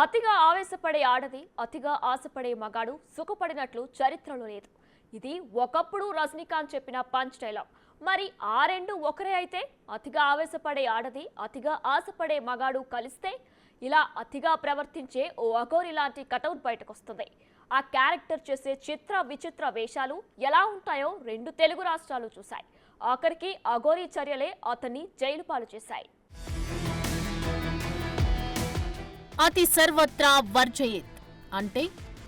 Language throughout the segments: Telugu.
అతిగా ఆవేశపడే ఆడది, అతిగా ఆశపడే మగాడు సుఖపడినట్లు చరిత్రలో లేదు. ఇది ఒకప్పుడు రజనీకాంత్ చెప్పిన పంచ్ డైలాగ్. మరి ఆ రెండు ఒకరే అయితే అతిగా ఆవేశపడే ఆడది, అతిగా ఆశపడే మగాడు కలిస్తే ఇలా అతిగా ప్రవర్తించే ఓ అఘోరి లాంటి కటౌట్ బయటకొస్తుంది. ఆ క్యారెక్టర్ చేసే చిత్ర విచిత్ర వేషాలు ఎలా ఉంటాయో రెండు తెలుగు రాష్ట్రాలు చూశాయి. ఆఖరికి అఘోరి చర్యలే అతన్ని జైలు పాలు చేశాయి. అతి సర్వత్రా వర్జయేత్ అంటే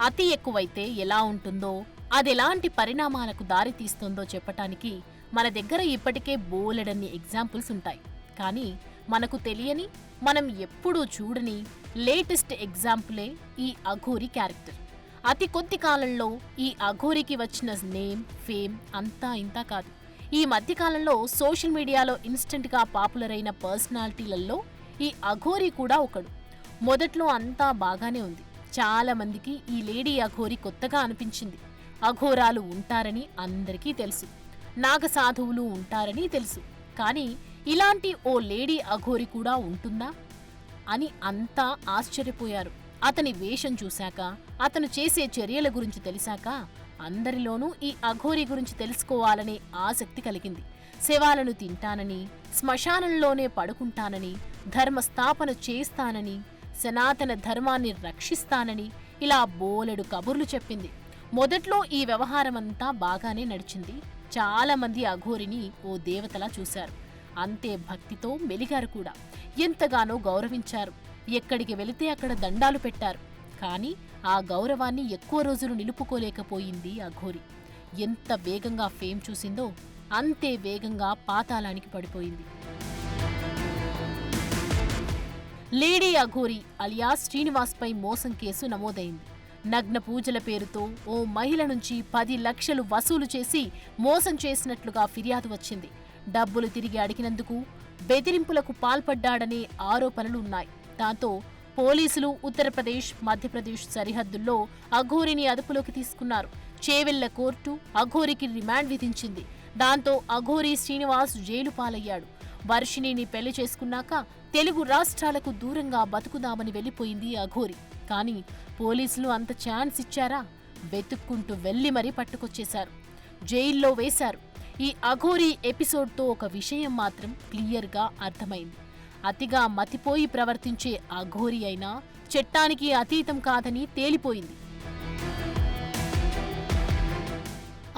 అతి ఎక్కువైతే ఎలా ఉంటుందో, అదెలాంటి పరిణామాలకు దారితీస్తుందో చెప్పటానికి మన దగ్గర ఇప్పటికే బోలెడన్ని ఎగ్జాంపుల్స్ ఉంటాయి. కానీ మనకు తెలియని, మనం ఎప్పుడూ చూడని లేటెస్ట్ ఎగ్జాంపులే ఈ అఘోరి క్యారెక్టర్. అతి కొద్ది కాలంలో ఈ అఘోరికి వచ్చిన నేమ్, ఫేమ్ అంతా ఇంతా కాదు. ఈ మధ్యకాలంలో సోషల్ మీడియాలో ఇన్స్టెంట్గా పాపులర్ అయిన పర్సనాలిటీలలో ఈ అఘోరి కూడా ఒకడు. మొదట్లో అంతా బాగానే ఉంది. చాలా మందికి ఈ లేడీ అఘోరి కొత్తగా అనిపించింది. అఘోరాలు ఉంటారని అందరికీ తెలుసు, నాగసాధువులు ఉంటారని తెలుసు. కానీ ఇలాంటి ఓ లేడీ అఘోరి కూడా ఉంటుందా అని అంతా ఆశ్చర్యపోయారు. అతని వేషం చూశాక, అతను చేసే చర్యల గురించి తెలిసాక అందరిలోనూ ఈ అఘోరి గురించి తెలుసుకోవాలనే ఆసక్తి కలిగింది. శవాలను తింటానని, శ్మశానంలోనే పడుకుంటానని, ధర్మస్థాపన చేస్తానని, సనాతన ధర్మాన్ని రక్షిస్తానని ఇలా బోలెడు కబుర్లు చెప్పింది. మొదట్లో ఈ వ్యవహారమంతా బాగానే నడిచింది. చాలా మంది అఘోరిని ఓ దేవతలా చూశారు. అంతే భక్తితో మెలిగారు కూడా. ఎంతగానో గౌరవించారు. ఎక్కడికి వెళితే అక్కడ దండాలు పెట్టారు. కానీ ఆ గౌరవాన్ని ఎక్కువ రోజులు నిలుపుకోలేకపోయింది అఘోరి. ఎంత వేగంగా ఫేమ్ చూసిందో అంతే వేగంగా పాతాళానికి పడిపోయింది. లేడీ అఘోరి అలియాస్ శ్రీనివాస్పై మోసం కేసు నమోదైంది. నగ్న పూజల పేరుతో ఓ మహిళ నుంచి 10 లక్షలు వసూలు చేసి మోసం చేసినట్లుగా ఫిర్యాదు వచ్చింది. డబ్బులు తిరిగి అడిగినందుకు బెదిరింపులకు పాల్పడ్డాడనే ఆరోపణలున్నాయి. దాంతో పోలీసులు ఉత్తరప్రదేశ్, మధ్యప్రదేశ్ సరిహద్దుల్లో అఘోరిని అదుపులోకి తీసుకున్నారు. చేవెళ్ల కోర్టు అఘోరికి రిమాండ్ విధించింది. దాంతో అఘోరి శ్రీనివాస్ జైలు పాలయ్యాడు. వర్షిణిని పెళ్లి చేసుకున్నాక తెలుగు రాష్ట్రాలకు దూరంగా బతుకుదామని వెళ్లిపోయింది అఘోరి. కానీ పోలీసులు అంత ఛాన్స్ ఇచ్చారా? వెతుక్కుంటూ వెళ్లి మరీ పట్టుకొచ్చేశారు, జైల్లో వేశారు. ఈ అఘోరి ఎపిసోడ్తో ఒక విషయం మాత్రం క్లియర్గా అర్థమైంది. అతిగా మతిపోయి ప్రవర్తించే అఘోరి అయినా చట్టానికి అతీతం కాదని తేలిపోయింది.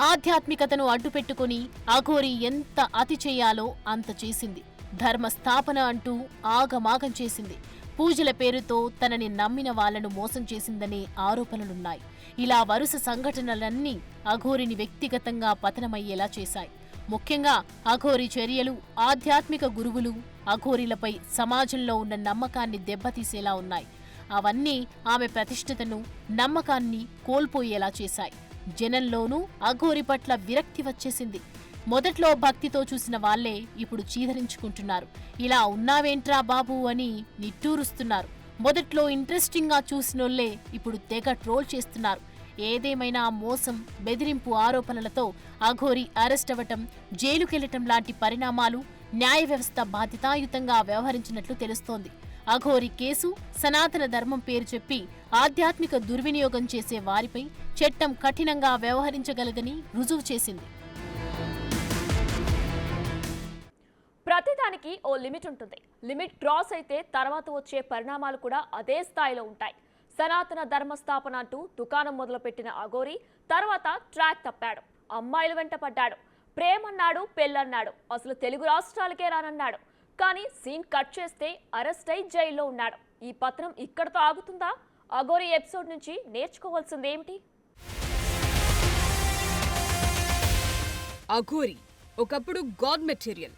ఆధ్యాత్మికతను అడ్డుపెట్టుకుని అఘోరి ఎంత అతి చేయాలో అంత చేసింది. ధర్మస్థాపన అంటూ ఆగమాగం చేసింది. పూజల పేరుతో తనని నమ్మిన వాళ్లను మోసం చేసిందనే ఆరోపణలున్నాయి. ఇలా వరుస సంఘటనలన్నీ అఘోరిని వ్యక్తిగతంగా పతనమయ్యేలా చేశాయి. ముఖ్యంగా అఘోరి చర్యలు ఆధ్యాత్మిక గురువులు, అఘోరిలపై సమాజంలో ఉన్న నమ్మకాన్ని దెబ్బతీసేలా ఉన్నాయి. అవన్నీ ఆమె ప్రతిష్ఠతను, నమ్మకాన్ని కోల్పోయేలా చేశాయి. జనంలోనూ అఘోరి పట్ల విరక్తి వచ్చేసింది. మొదట్లో భక్తితో చూసిన వాళ్లే ఇప్పుడు చీదరించుకుంటున్నారు. ఇలా ఉన్నావేంట్రా బాబు అని నిట్టూరుస్తున్నారు. మొదట్లో ఇంట్రెస్టింగ్గా చూసినోళ్లే ఇప్పుడు తెగ ట్రోల్ చేస్తున్నారు. ఏదేమైనా మోసం, బెదిరింపు ఆరోపణలతో అఘోరి అరెస్ట్ అవ్వటం, జైలుకెళ్లటం లాంటి పరిణామాలు న్యాయ వ్యవస్థ బాధ్యతాయుతంగా వ్యవహరించినట్లు తెలుస్తోంది. అఘోరి కేసు సనాతన ధర్మం పేరు చెప్పి ఆధ్యాత్మిక దుర్వినియోగం చేసే వారిపై చట్టం కఠినంగా వ్యవహరించగలదని రుజువు చేసింది. ప్రతిదానికి ఓ లిమిట్ ఉంటుంది. లిమిట్ క్రాస్ అయితే తర్వాత వచ్చే పరిణామాలు కూడా అదే స్థాయిలో ఉంటాయి. సనాతన ధర్మస్థాపన అంటూ దుకాణం మొదలుపెట్టిన అఘోరి తర్వాత ట్రాక్ తప్పాడు. అమ్మాయిల వెంట పడ్డాడు. ప్రేమన్నాడు, పెళ్ళన్నాడు, అసలు తెలుగు రాష్ట్రాలకే రానన్నాడు. కానీ సీన్ కట్ చేస్తే అరెస్ట్ అయి జైల్లో ఉన్నాడు. ఈ పత్రం ఇక్కడతో ఆగుతుందా? అఘోరి ఎపిసోడ్ నుంచి నేర్చుకోవాల్సింది ఏమిటి? అఘోరి ఒకప్పుడు గాడ్ మెటీరియల్,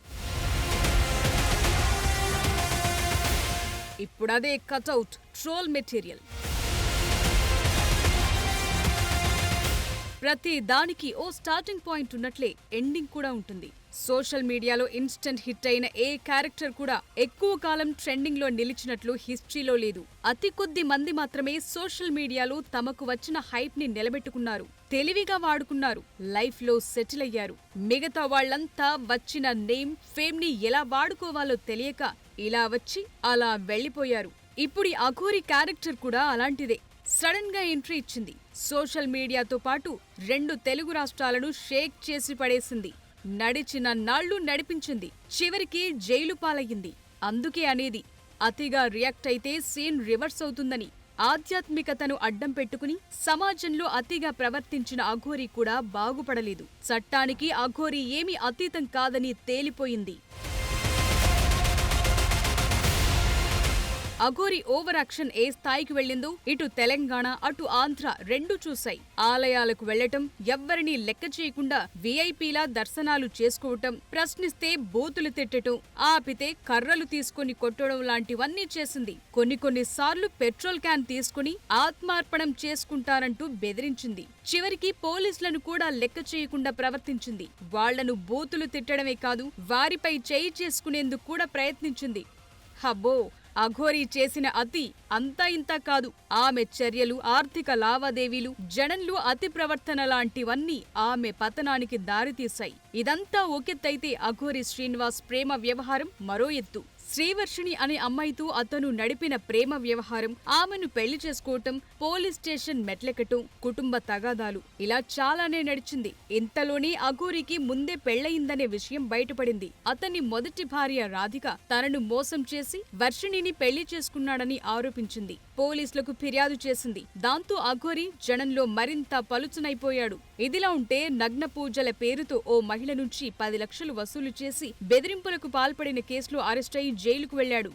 ఇప్పుడదే కటౌట్ ట్రోల్ మెటీరియల్. ప్రతి దానికి ఓ స్టార్టింగ్ పాయింట్ ఉన్నట్లే ఎండింగ్ కూడా ఉంటుంది. సోషల్ మీడియాలో ఇన్స్టెంట్ హిట్ అయిన ఏ క్యారెక్టర్ కూడా ఎక్కువ కాలం ట్రెండింగ్ లో నిలిచినట్లు హిస్టరీలో లేదు. అతి కొద్ది మంది మాత్రమే సోషల్ మీడియాలో తమకు వచ్చిన హైప్ ని నిలబెట్టుకున్నారు, తెలివిగా వాడుకున్నారు, లైఫ్ లో సెటిల్ అయ్యారు. మిగతా వాళ్లంతా వచ్చిన నేమ్, ఫేమ్ ని ఎలా వాడుకోవాలో తెలియక ఇలా వచ్చి అలా వెళ్లిపోయారు. ఇప్పుడు ఈ అఘోరి క్యారెక్టర్ కూడా అలాంటిదే. సడన్ గా ఎంట్రీ ఇచ్చింది. సోషల్ మీడియాతో పాటు 2 తెలుగు రాష్ట్రాలను షేక్ చేసి పడేసింది. నడిచిన నాళ్లు నడిపించింది. చివరికి జైలు పాలయ్యింది. అందుకే అనేది అతిగా రియాక్ట్ అయితే సీన్ రివర్స్ అవుతుందని. ఆధ్యాత్మికతను అడ్డం పెట్టుకుని సమాజంలో అతిగా ప్రవర్తించిన అఘోరి కూడా బాగుపడలేదు. చట్టానికి అఘోరి ఏమీ అతీతం కాదని తేలిపోయింది. అఘోరి ఓవర్ యాక్షన్ ఏ స్థాయికి వెళ్ళిందో ఇటు తెలంగాణ అటు ఆంధ్ర రెండూ చూశాయి. ఆలయాలకు వెళ్లటం, ఎవ్వరినీ లెక్క చేయకుండా వీఐపీలా దర్శనాలు చేసుకోవటం, ప్రశ్నిస్తే బూతులు తిట్టటం, ఆపితే కర్రలు తీసుకుని కొట్టడం లాంటివన్నీ చేసింది. కొన్ని సార్లు పెట్రోల్ క్యాన్ తీసుకుని ఆత్మార్పణం చేసుకుంటారంటూ బెదిరించింది. చివరికి పోలీసులను కూడా లెక్క చేయకుండా ప్రవర్తించింది. వాళ్లను బూతులు తిట్టడమే కాదు, వారిపై చేయి చేసుకునేందుకు కూడా ప్రయత్నించింది. హబ్బో, అఘోరి చేసిన అతి అంతా ఇంతా కాదు. ఆమె చర్యలు, ఆర్థిక లావాదేవీలు, జనంలో అతి ప్రవర్తన లాంటివన్నీ ఆమె పతనానికి దారితీశాయి. ఇదంతా ఒకెత్తైతే అఘోరి శ్రీనివాస్ ప్రేమ వ్యవహారం మరో ఎత్తు. శ్రీవర్షిణి అనే అమ్మాయితో అతను నడిపిన ప్రేమ వ్యవహారం, ఆమెను పెళ్లి చేసుకోవటం, పోలీస్ స్టేషన్ మెట్లెక్కటం, కుటుంబ తగాదాలు, ఇలా చాలానే నడిచింది. ఇంతలోనే అఘోరికి ముందే పెళ్లయిందనే విషయం బయటపడింది. అతని మొదటి భార్య రాధిక తనను మోసం చేసి వర్షిణిని పెళ్లి చేసుకున్నాడని ఆరోపించింది. పోలీసులకు ఫిర్యాదు చేసింది. దాంతో అఘోరి జనంలో మరింత పలుచనైపోయాడు. ఇదిలా ఉంటే నగ్న పూజల పేరుతో ఓ మహిళ నుంచి 10 లక్షలు వసూలు చేసి బెదిరింపులకు పాల్పడిన కేసులో అరెస్ట్ అయి జైలుకు వెళ్లాడు.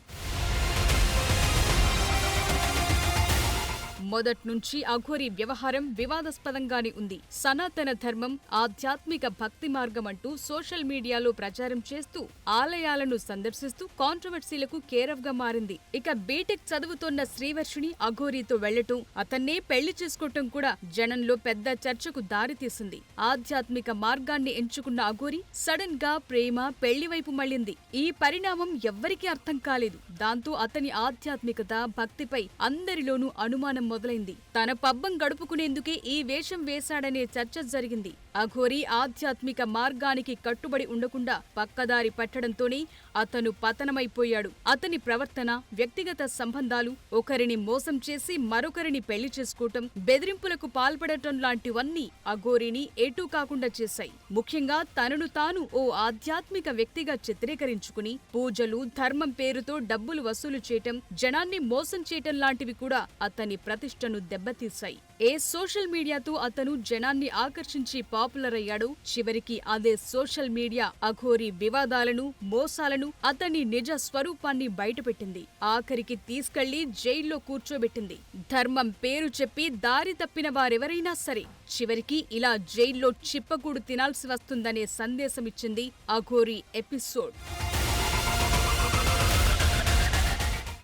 మొదట్నుంచి అఘోరి వ్యవహారం వివాదాస్పదంగానే ఉంది. సనాతన ధర్మం, ఆధ్యాత్మిక భక్తి మార్గం అంటూ సోషల్ మీడియాలో ప్రచారం చేస్తూ ఆలయాలను సందర్శిస్తూ కాంట్రవర్సీలకు కేరఫ్ గా మారింది. ఇక బీటెక్ చదువుతోన్న శ్రీవర్షిణి అఘోరితో వెళ్లటం, అతన్నే పెళ్లి చేసుకోవటం కూడా జనంలో పెద్ద చర్చకు దారితీసింది. ఆధ్యాత్మిక మార్గాన్ని ఎంచుకున్న అఘోరి సడన్ గా ప్రేమ, పెళ్లి వైపు మళ్లింది. ఈ పరిణామం ఎవ్వరికీ అర్థం కాలేదు. దాంతో అతని ఆధ్యాత్మికత, భక్తిపై అందరిలోనూ అనుమానం మొదలైంది. తన పబ్బం గడుపుకునేందుకే ఈ వేషం వేశాడనే చర్చ జరిగింది. అఘోరి ఆధ్యాత్మిక మార్గానికి కట్టుబడి ఉండకుండా పక్కదారి పట్టడంతోనే అతను పతనమైపోయాడు. అతని ప్రవర్తన, వ్యక్తిగత సంబంధాలు, ఒకరిని మోసం చేసి మరొకరిని పెళ్లి చేసుకోవటం, బెదిరింపులకు పాల్పడటం లాంటివన్నీ అఘోరిని ఎటూ కాకుండా చేశాయి. ముఖ్యంగా తనను తాను ఓ ఆధ్యాత్మిక వ్యక్తిగా చిత్రీకరించుకుని పూజలు, ధర్మం పేరుతో డబ్బులు వసూలు చేయటం, జనాన్ని మోసం చేయటం లాంటివి కూడా అతని ప్రతిష్టను దెబ్బతీశాయి. ఏ సోషల్ మీడియాతో అతను జనాన్ని ఆకర్షించి పాపులర్ అయ్యాడో చివరికి అదే సోషల్ మీడియా అఘోరి వివాదాలను, మోసాలను, అతని నిజ స్వరూపాన్ని బయటపెట్టింది. ఆఖరికి తీసుకెళ్లి జైల్లో కూర్చోబెట్టింది. ధర్మం పేరు చెప్పి దారి తప్పిన వారెవరైనా సరే చివరికి ఇలా జైల్లో చిప్పకూడు తినాల్సి వస్తుందనే సందేశమిచ్చింది అఘోరి ఎపిసోడ్.